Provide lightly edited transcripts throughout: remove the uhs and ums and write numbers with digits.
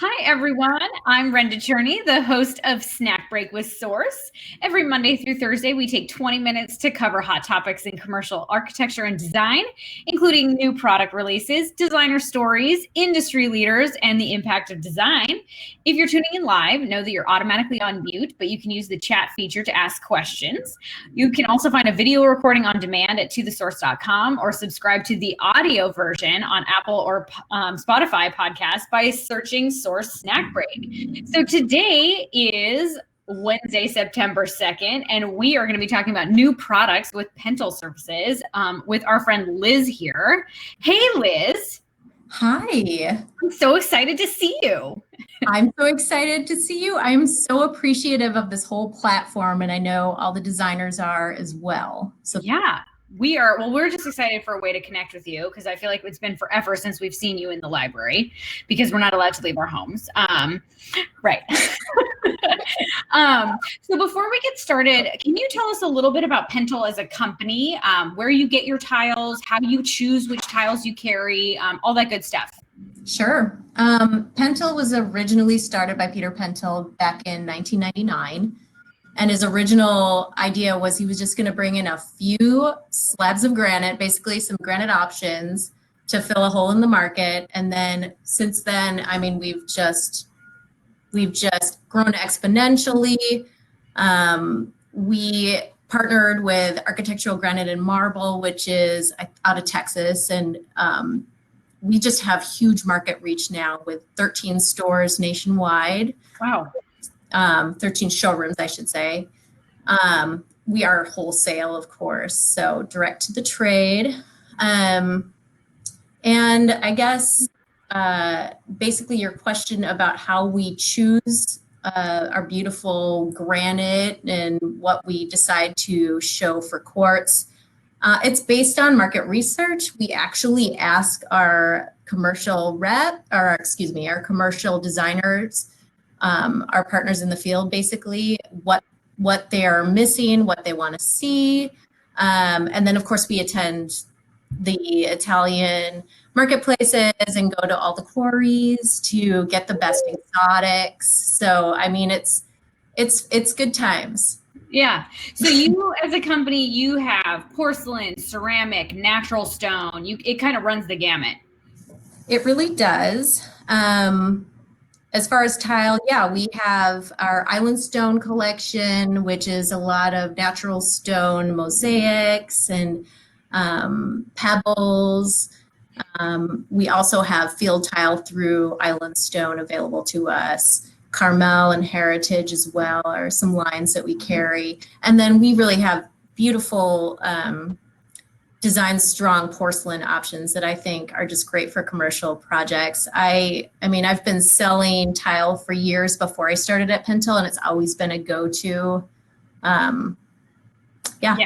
Hi, everyone. I'm Brenda Cherney, the host of Snack Break with Source. Every Monday through Thursday, we take 20 minutes to cover hot topics in commercial architecture and design, including new product releases, designer stories, industry leaders, and the impact of design. If you're tuning in live, know that you're automatically on mute, but you can use the chat feature to ask questions. You can also find a video recording on demand at tothesource.com or subscribe to the audio version on Apple or Spotify podcast by searching Source Snack Break. So today is Wednesday, September 2nd, and we are going to be talking about new products with Pental Surfaces with our friend Liz here. Hey, Liz. Hi. I'm so excited to see you. I'm so excited to see you. I'm so appreciative of this whole platform, and I know all the designers are as well. So yeah. We are, well, we're just excited for a way to connect with you because I feel like it's been forever since we've seen you in the library because we're not allowed to leave our homes. Right. So before we get started, can you tell us a little bit about Pental as a company, where you get your tiles, how you choose which tiles you carry, all that good stuff? Sure. Pental was originally started by Peter Pental back in 1999. And his original idea was he was just going to bring in a few slabs of granite, basically some granite options to fill a hole in the market. And then since then, I mean, we've just grown exponentially. We partnered with Architectural Granite and Marble, which is out of Texas. And we just have huge market reach now with 13 stores nationwide. Wow. 13 showrooms, I should say. We are wholesale, of course, so direct to the trade. And I guess basically your question about how we choose our beautiful granite and what we decide to show for quartz, it's based on market research. We actually ask our commercial designers, our partners in the field, basically what they are missing, what they want to see. And then of course we attend the Italian marketplaces and go to all the quarries to get the best exotics. So, I mean, it's good times. Yeah. So you as a company, you have porcelain, ceramic, natural stone. It kind of runs the gamut. It really does. As far as tile, yeah, we have our Island Stone collection, which is a lot of natural stone mosaics and pebbles. We also have field tile through Island Stone available to us. Carmel and Heritage as well are some lines that we carry. And then we really have beautiful design strong porcelain options that I think are just great for commercial projects. I mean, I've been selling tile for years before I started at Pental, and it's always been a go-to. Yeah.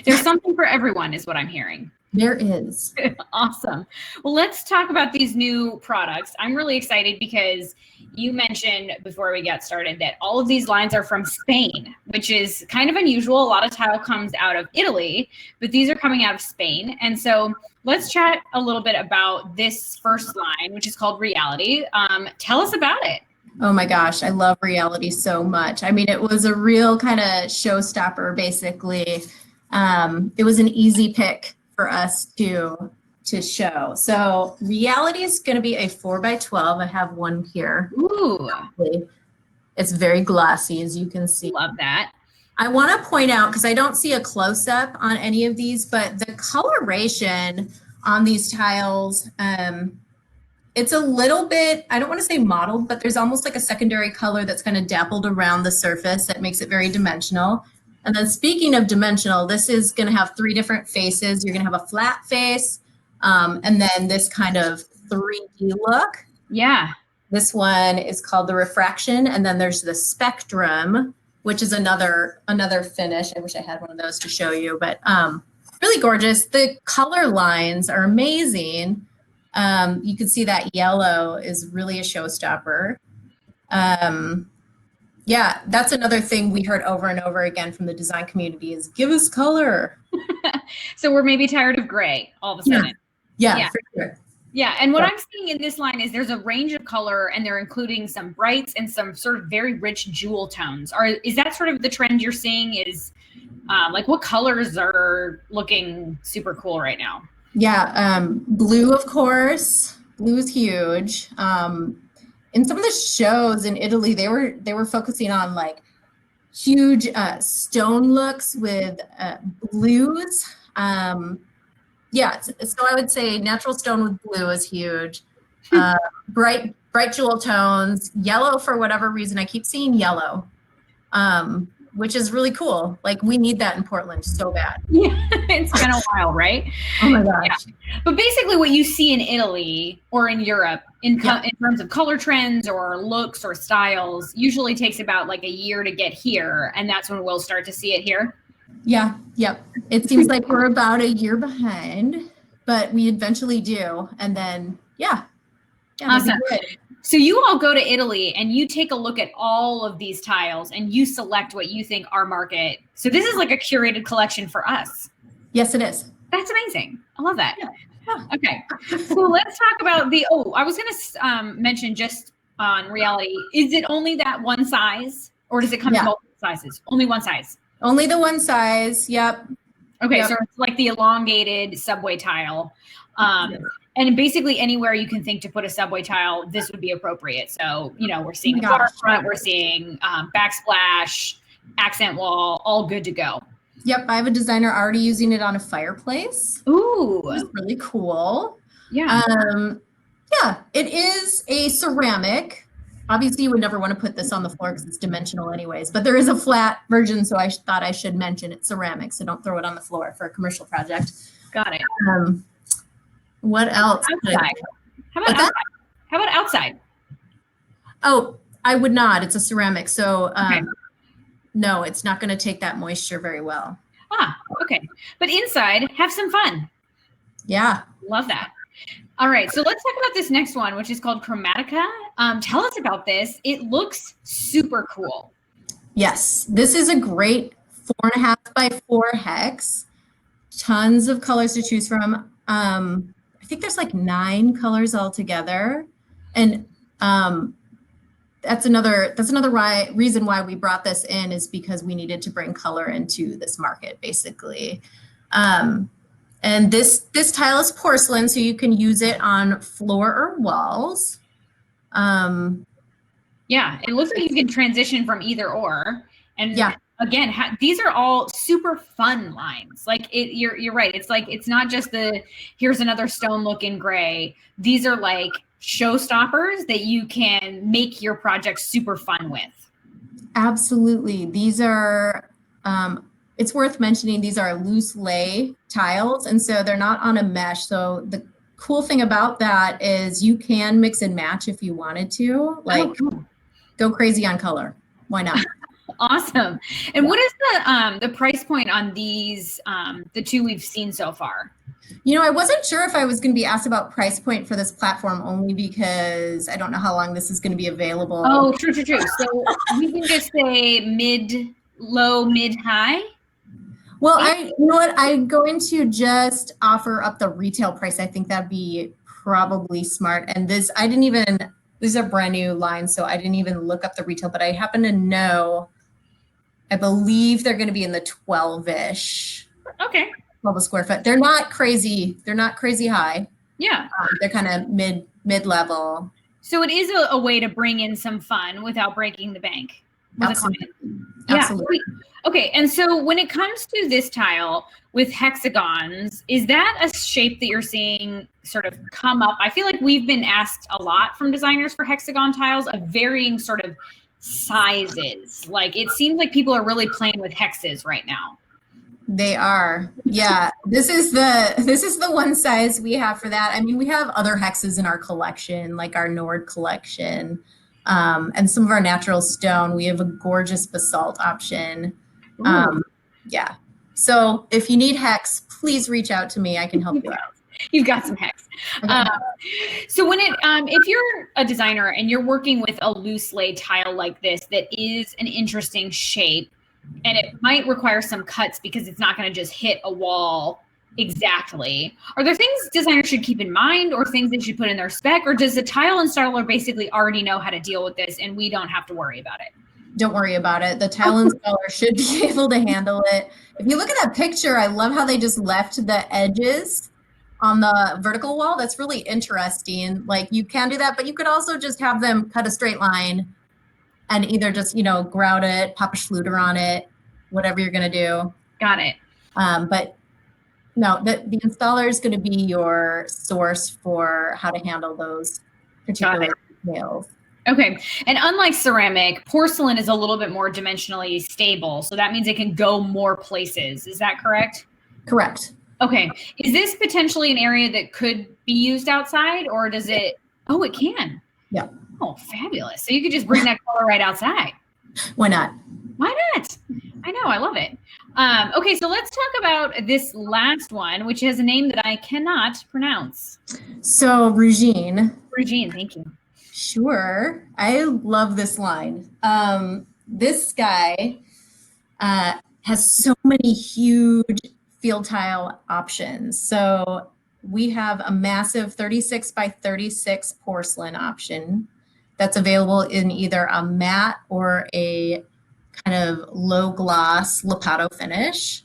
There's something for everyone is what I'm hearing. There is. Awesome. Well, let's talk about these new products. I'm really excited because you mentioned before we got started that all of these lines are from Spain, which is kind of unusual. A lot of tile comes out of Italy, but these are coming out of Spain. And so let's chat a little bit about this first line, which is called Reality. Tell us about it. Oh my gosh, I love Reality so much. I mean, it was a real kind of showstopper, basically. It was an easy pick for us to show. So Reality is going to be a 4x12. I have one here. Ooh. It's very glossy, as you can see. Love that. I want to point out, because I don't see a close-up on any of these, but the coloration on these tiles, it's a little bit, I don't want to say mottled, but there's almost like a secondary color that's kind of dappled around the surface that makes it very dimensional. And then speaking of dimensional, this is going to have 3 different faces. You're going to have a flat face, and then this kind of 3D look. Yeah. This one is called the Refraction, and then there's the Spectrum, which is another finish. I wish I had one of those to show you, but really gorgeous. The color lines are amazing. You can see that yellow is really a showstopper. Yeah, that's another thing we heard over and over again from the design community is give us color. So we're maybe tired of gray all of a sudden. Yeah, for sure. Yeah, and what I'm seeing in this line is there's a range of color, and they're including some brights and some sort of very rich jewel tones. Is that sort of the trend you're seeing? Is like what colors are looking super cool right now? Yeah, blue, of course. Blue is huge. In some of the shows in Italy, they were focusing on like huge stone looks with blues. Yeah, so I would say natural stone with blue is huge. Bright jewel tones, yellow for whatever reason. I keep seeing yellow, which is really cool. Like we need that in Portland so bad. Yeah, it's been a while, right? Oh my gosh. Yeah. But basically what you see in Italy or in Europe in terms of color trends or looks or styles usually takes about like a year to get here. And that's when we'll start to see it here. Yeah, yep. It seems like we're about a year behind, but we eventually do. And then, yeah. Awesome. So you all go to Italy and you take a look at all of these tiles and you select what you think our market. So this is like a curated collection for us. Yes, it is. That's amazing. I love that. Yeah. Okay. So let's talk about I was going to mention just on reality. Is it only that one size or does it come in multiple sizes? Only one size. Only the one size. Yep. Okay. Yep. So it's like the elongated subway tile. And basically anywhere you can think to put a subway tile, this would be appropriate. So, we're seeing the waterfront, we're seeing backsplash, accent wall, all good to go. Yep, I have a designer already using it on a fireplace. Ooh. Which is really cool. Yeah. Yeah, it is a ceramic. Obviously, you would never want to put this on the floor because it's dimensional anyways, but there is a flat version, so I thought I should mention it's ceramic, so don't throw it on the floor for a commercial project. Got it. What else? Outside. How about outside? How about outside? Oh, I would not. It's a ceramic, so no, it's not going to take that moisture very well. Okay. But inside, have some fun. Yeah. Love that. All right. So let's talk about this next one, which is called Chromatica. Tell us about this. It looks super cool. Yes. This is a great 4.5 by 4 hex. Tons of colors to choose from. I think there's like 9 colors altogether. And that's another reason why we brought this in is because we needed to bring color into this market, basically. And this tile is porcelain, so you can use it on floor or walls. Yeah, it looks like you can transition from either or. And again, these are all super fun lines. Like you're right. It's like, it's not just here's another stone look in gray. These are like showstoppers that you can make your project super fun with. Absolutely. These are, it's worth mentioning, these are loose lay tiles, and so they're not on a mesh. So the cool thing about that is you can mix and match if you wanted to, like go crazy on color. Why not? Awesome. And what is the price point on these, the two we've seen so far? I wasn't sure if I was going to be asked about price point for this platform only because I don't know how long this is going to be available. Oh, true. So we can just say low, mid, high. Well, I'm going to just offer up the retail price. I think that'd be probably smart. And these are brand new lines, so I didn't even look up the retail, but I happen to know, I believe they're going to be in the 12-ish. Okay. 12 a square foot. They're not crazy high. Yeah. They're kind of mid-level. So it is a way to bring in some fun without breaking the bank. Absolutely. Absolutely. Okay. And so when it comes to this tile with hexagons, is that a shape that you're seeing sort of come up? I feel like we've been asked a lot from designers for hexagon tiles of varying sort of sizes. Like it seems like people are really playing with hexes right now. They are. Yeah. This is the one size we have for that. I mean, we have other hexes in our collection, like our Nord collection, and some of our natural stone. We have a gorgeous basalt option. Yeah. So if you need hex, please reach out to me. I can help you out. You've got some hex. Okay. So when if you're a designer and you're working with a loose lay tile like this, that is an interesting shape, and it might require some cuts because it's not going to just hit a wall Exactly. Are there things designers should keep in mind or things they should put in their spec, or does the tile installer basically already know how to deal with this and we don't have to worry about it? Don't worry about it. The tile installer should be able to handle it. If you look at that picture, I love how they just left the edges on the vertical wall. That's really interesting. Like, you can do that, but you could also just have them cut a straight line and either just, grout it, pop a schluter on it, whatever you're going to do. Got it. But no, the installer is going to be your source for how to handle those particular details. Okay. And unlike ceramic, porcelain is a little bit more dimensionally stable. So that means it can go more places. Is that correct? Correct. Okay. Is this potentially an area that could be used outside, or does it? Oh, it can. Yeah. Oh, fabulous. So you could just bring that color right outside. Why not? Why not? I know. I love it. Okay, so let's talk about this last one, which has a name that I cannot pronounce. So Regine. Regine, thank you. Sure. I love this line. This guy has so many huge field tile options. So we have a massive 36 by 36 porcelain option that's available in either a matte or a kind of low gloss Lepato finish.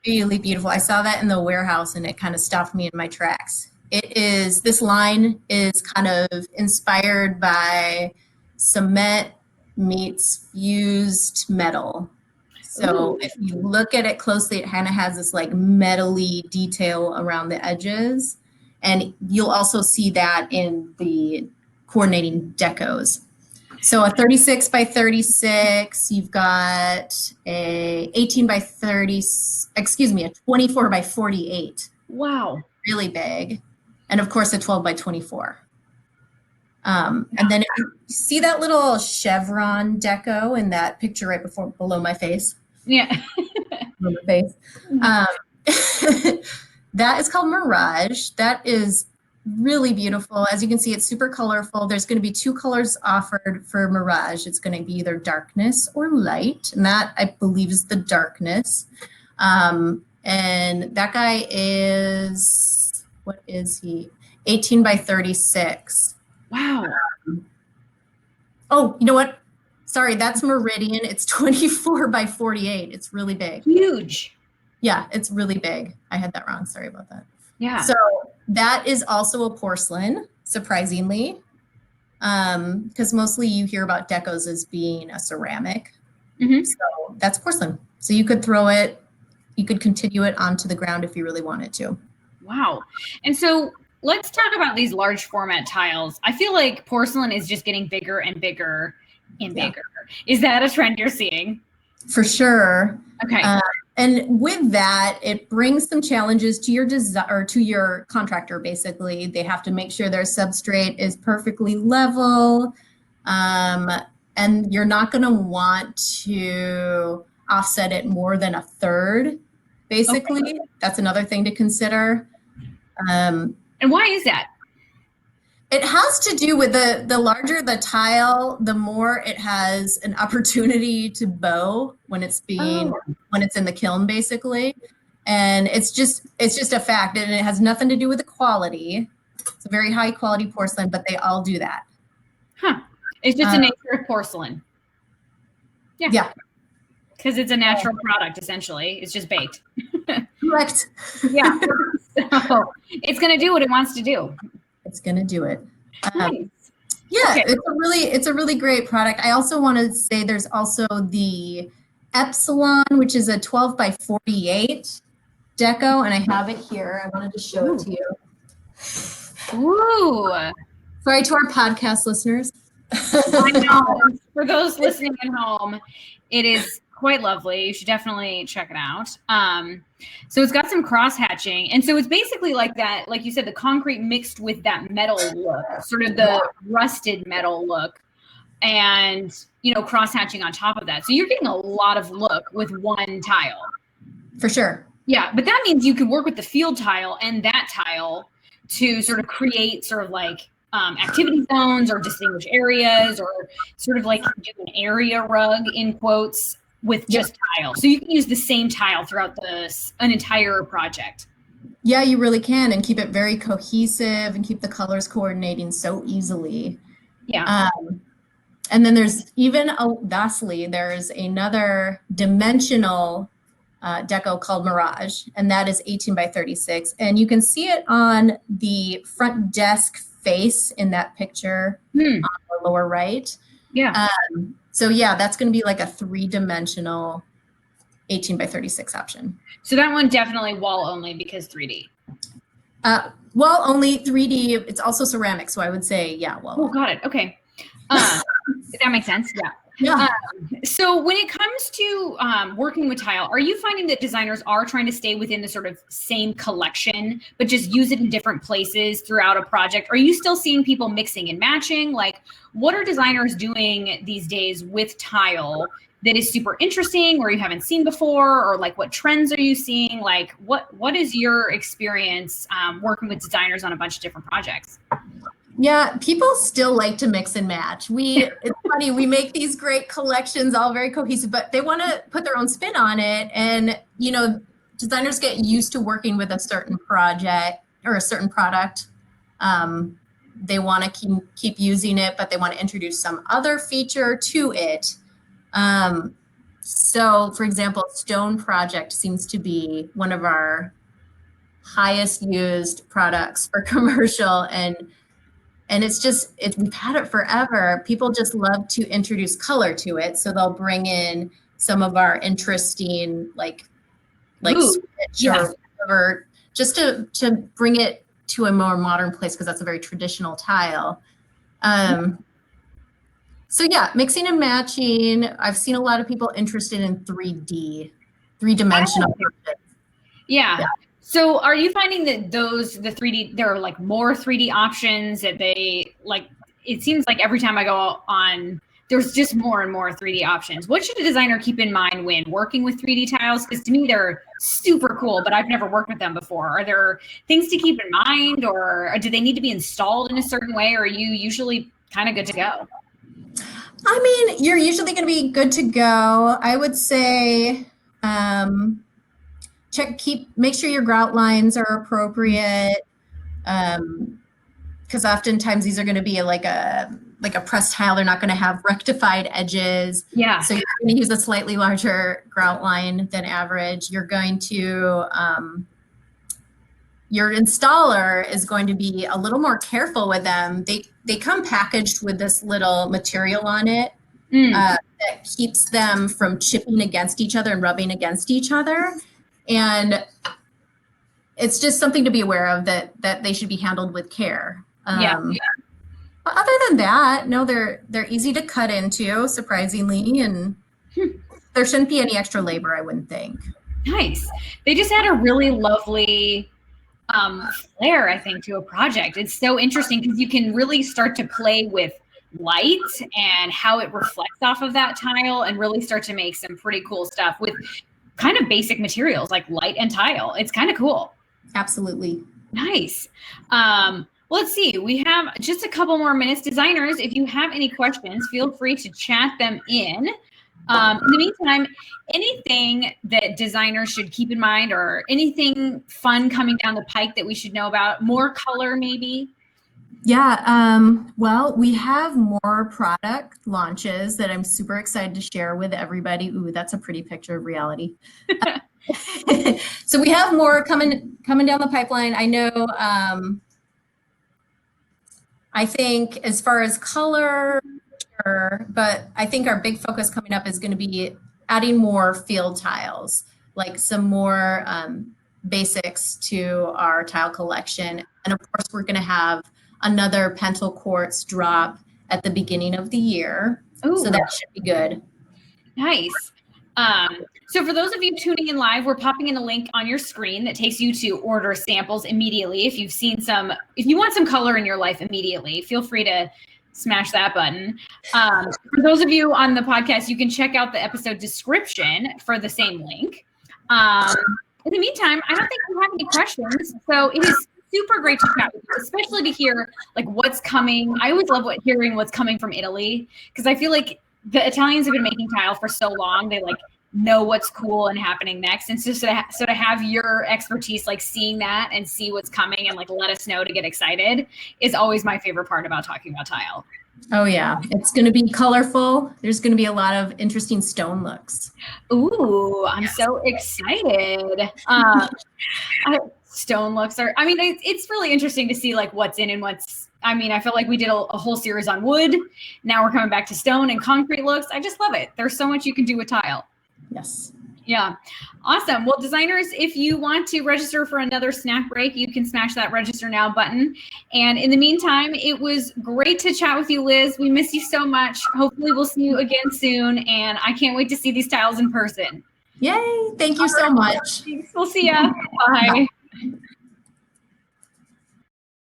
Really beautiful. I saw that in the warehouse and it kind of stopped me in my tracks. This line is kind of inspired by cement meets fused metal. So if you look at it closely, it kind of has this like metally detail around the edges. And you'll also see that in the coordinating decos. So a 36 by 36, you've got a 18 by 30, a 24 by 48. Wow. Really big. And of course a 12 by 24. And then if you see that little chevron deco in that picture right below my face. Yeah. Below my face. That is called Mirage. That is really beautiful. As you can see, it's super colorful. There's going to be two colors offered for Mirage. It's going to be either darkness or light. And that, I believe, is the darkness. And that guy is, what is he? 18 by 36. Wow. Oh, you know what? Sorry, that's Meridian. It's 24 by 48. It's really big. Huge. Yeah, it's really big. I had that wrong. Sorry about that. Yeah. So that is also a porcelain, surprisingly, because mostly you hear about decos as being a ceramic. So that's porcelain. So you could throw it, you could continue it onto the ground if you really wanted to. Wow. And so let's talk about these large format tiles. I feel like porcelain is just getting bigger and bigger and bigger. Is that a trend you're seeing? For sure. Okay. And with that, it brings some challenges to your to your contractor. Basically, they have to make sure their substrate is perfectly level, and you're not going to want to offset it more than a third. Basically, that's another thing to consider. And why is that? It has to do with the larger the tile, the more it has an opportunity to bow when it's when it's in the kiln, basically. And it's just a fact, and it has nothing to do with the quality. It's a very high quality porcelain, but they all do that. Huh. It's just the nature of porcelain. Yeah. Because it's a natural product, essentially. It's just baked. Correct. Yeah. So it's going to do what it wants to do. It's going to do it. Nice. Yeah, okay. It's a really great product. I also want to say there's also the Epsilon, which is a 12 by 48 deco, and I have it here. I wanted to show it to you. Ooh. Sorry to our podcast listeners. I know. For those listening at home, it is quite lovely. You should definitely check it out. So it's got some cross hatching. And so it's basically like that, like you said, the concrete mixed with that metal look, sort of the rusted metal look, and, cross hatching on top of that. So you're getting a lot of look with one tile. For sure. Yeah. But that means you could work with the field tile and that tile to sort of create sort of like activity zones or distinguish areas, or sort of like do an area rug in quotes with just tile. So you can use the same tile throughout an entire project. Yeah, you really can, and keep it very cohesive and keep the colors coordinating so easily. Yeah. Um, and then lastly, there's another dimensional deco called Mirage, and that is 18 by 36. And you can see it on the front desk face in that picture Hmm. on the lower right. Yeah. So yeah, that's going to be like a 3-dimensional 18 by 36 option. So that one definitely wall only because 3D. Well, only 3D. It's also ceramic, so I would say yeah. Well, Oh, got it. Okay. That makes sense. Yeah. yeah. So when it comes to working with tile, are you finding that designers are trying to stay within the sort of same collection, but just use it in different places throughout a project? Are you still seeing people mixing and matching? Like, what are designers doing these days with tile that is super interesting or you haven't seen before? Or like, what trends are you seeing? Like, what is your experience working with designers on a bunch of different projects? Yeah, people still like to mix and match. It's funny, we make these great collections, all very cohesive, but they want to put their own spin on it. And, designers get used to working with a certain project or a certain product. They want to keep using it, but they want to introduce some other feature to it. So, for example, Stone Project seems to be one of our highest used products for commercial, and we've had it forever. People just love to introduce color to it. So they'll bring in some of our interesting, like Ooh, switch yeah. or whatever, just to bring it to a more modern place, because that's a very traditional tile. So yeah, mixing and matching. I've seen a lot of people interested in 3-dimensional. Yeah. So are you finding that the 3D, there are like more 3D options that they like, it seems like every time I go on, there's just more and more 3D options. What should a designer keep in mind when working with 3D tiles? Because to me, they're super cool, but I've never worked with them before. Are there things to keep in mind, or do they need to be installed in a certain way? Or are you usually kind of good to go? I mean, you're usually going to be good to go. I would say, make sure your grout lines are appropriate. Because oftentimes these are going to be like a pressed tile. They're not going to have rectified edges. Yeah. So you're going to use a slightly larger grout line than average. You're going to, your installer is going to be a little more careful with them. They come packaged with this little material on it that keeps them from chipping against each other and rubbing against each other. And it's just something to be aware of, that they should be handled with care. But other than that, no, they're easy to cut into, surprisingly, and there shouldn't be any extra labor, I wouldn't think. Nice. They just had a really lovely flair, I think, to a project. It's so interesting because you can really start to play with light and how it reflects off of that tile and really start to make some pretty cool stuff with kind of basic materials like light and tile. It's kind of cool. Absolutely. Nice. Let's see. We have just a couple more minutes. Designers, if you have any questions, feel free to chat them in. In the meantime, anything that designers should keep in mind, or anything fun coming down the pike that we should know about? More color, maybe? Yeah. Well, we have more product launches that I'm super excited to share with everybody. Ooh, that's a pretty picture of reality. So we have more coming down the pipeline. I know. I think as far as color, but I think our big focus coming up is going to be adding more field tiles, like some more basics to our tile collection. And of course, we're going to have another Pental quartz drop at the beginning of the year. Ooh. So that should be good. Nice. So for those of you tuning in live, we're popping in a link on your screen that takes you to order samples immediately. If you want some color in your life immediately, feel free to smash that button. For those of you on the podcast, you can check out the episode description for the same link. In the meantime, I don't think we have any questions. So it is super great to chat with you, especially to hear like what's coming. I always love hearing what's coming from Italy, because I feel like the Italians have been making tile for so long. They like know what's cool and happening next. And so to have your expertise, like seeing that and see what's coming and like let us know to get excited is always my favorite part about talking about tile. Oh yeah, it's going to be colorful. There's going to be a lot of interesting stone looks. Ooh, I'm so excited. Stone looks are, I mean, it's really interesting to see like what's in and I mean, I feel like we did a whole series on wood. Now we're coming back to stone and concrete looks. I just love it. There's so much you can do with tile. Yes. Yeah. Awesome. Well, designers, if you want to register for another snack break, you can smash that register now button. And in the meantime, it was great to chat with you, Liz. We miss you so much. Hopefully we'll see you again soon. And I can't wait to see these tiles in person. Yay. Thank you so much. We'll see ya. Bye. Bye.